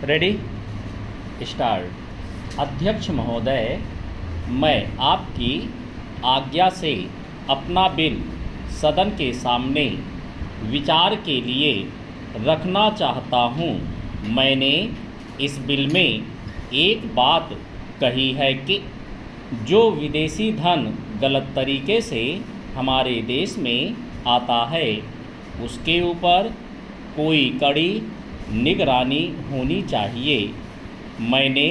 Ready start. अध्यक्ष महोदय, मैं आपकी आज्ञा से अपना बिल सदन के सामने विचार के लिए रखना चाहता हूँ। मैंने इस बिल में एक बात कही है कि जो विदेशी धन गलत तरीके से हमारे देश में आता है उसके ऊपर कोई कड़ी निगरानी होनी चाहिए। मैंने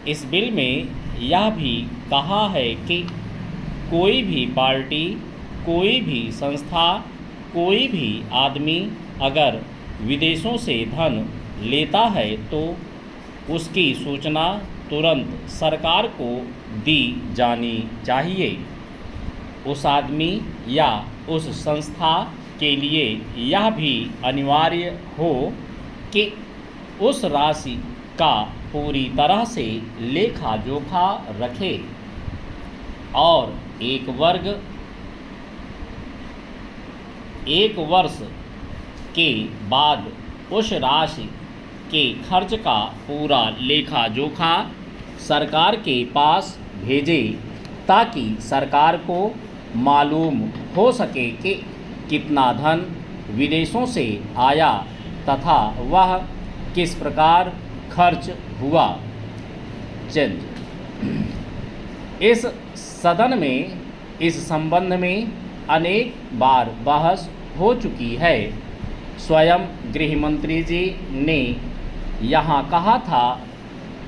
इस बिल में यह भी कहा है कि कोई भी पार्टी, कोई भी संस्था, कोई भी आदमी अगर विदेशों से धन लेता है तो उसकी सूचना तुरंत सरकार को दी जानी चाहिए। उस आदमी या उस संस्था के लिए यह भी अनिवार्य हो कि उस राशि का पूरी तरह से लेखा जोखा रखे और एक वर्ष के बाद उस राशि के खर्च का पूरा लेखा जोखा सरकार के पास भेजे ताकि सरकार को मालूम हो सके कि कितना धन विदेशों से आया तथा वह किस प्रकार खर्च हुआ। इस सदन में इस संबंध में अनेक बार बहस हो चुकी है। स्वयं गृह मंत्री जी ने यहाँ कहा था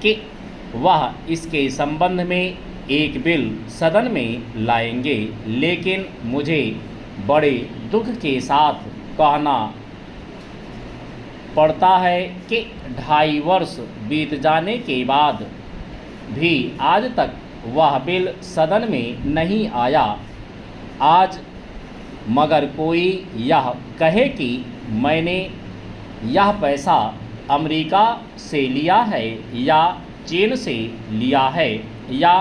कि वह इसके संबंध में एक बिल सदन में लाएंगे, लेकिन मुझे बड़े दुख के साथ कहना पड़ता है कि 2.5 वर्ष बीत जाने के बाद भी आज तक वह बिल सदन में नहीं आया। आज मगर कोई यह कहे कि मैंने यह पैसा अमेरिका से लिया है या चीन से लिया है या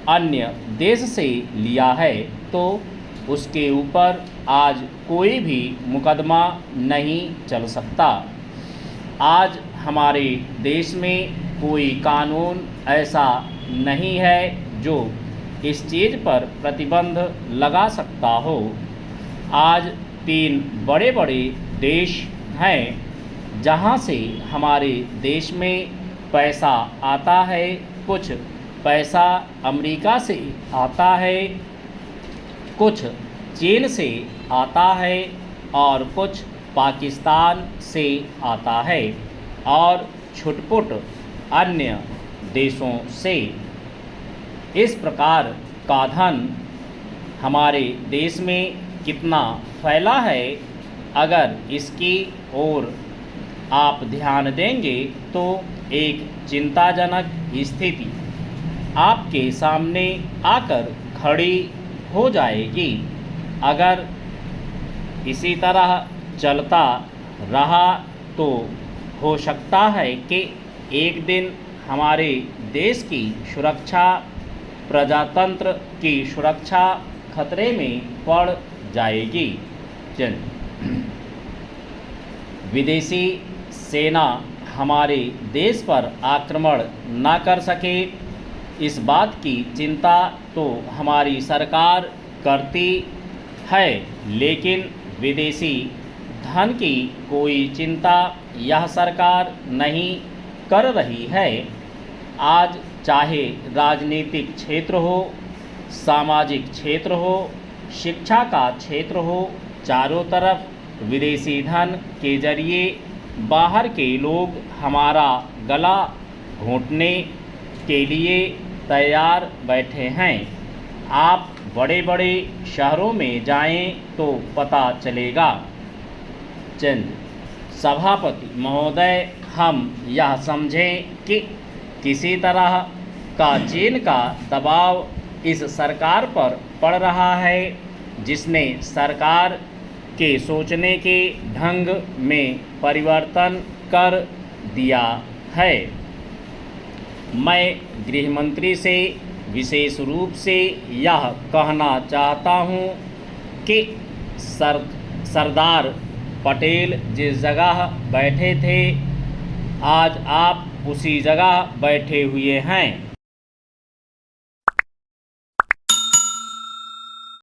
अन्य देश से लिया है तो उसके ऊपर आज कोई भी मुकदमा नहीं चल सकता। आज हमारे देश में कोई कानून ऐसा नहीं है जो इस चीज़ पर प्रतिबंध लगा सकता हो। आज 3 बड़े बड़े देश हैं जहां से हमारे देश में पैसा आता है। कुछ पैसा अमेरिका से आता है, कुछ चीन से आता है और कुछ पाकिस्तान से आता है और छुटपुट अन्य देशों से। इस प्रकार का धन हमारे देश में कितना फैला है, अगर इसकी ओर आप ध्यान देंगे तो एक चिंताजनक स्थिति आपके सामने आकर खड़ी हो जाएगी। अगर इसी तरह चलता रहा तो हो सकता है कि एक दिन हमारे देश की सुरक्षा, प्रजातंत्र की सुरक्षा खतरे में पड़ जाएगी। विदेशी सेना हमारे देश पर आक्रमण न कर सके, इस बात की चिंता तो हमारी सरकार करती है, लेकिन विदेशी धन की कोई चिंता यह सरकार नहीं कर रही है। आज चाहे राजनीतिक क्षेत्र हो, सामाजिक क्षेत्र हो, शिक्षा का क्षेत्र हो, चारों तरफ विदेशी धन के जरिए बाहर के लोग हमारा गला घोंटने के लिए तैयार बैठे हैं। आप बड़े बड़े शहरों में जाएं तो पता चलेगा। सभापति महोदय, हम यह समझें कि किसी तरह का चीन का दबाव इस सरकार पर पड़ रहा है, जिसने सरकार के सोचने के ढंग में परिवर्तन कर दिया है। मैं गृह मंत्री से विशेष रूप से यह कहना चाहता हूँ कि सरदार पटेल जिस जगह बैठे थे, आज आप उसी जगह बैठे हुए हैं।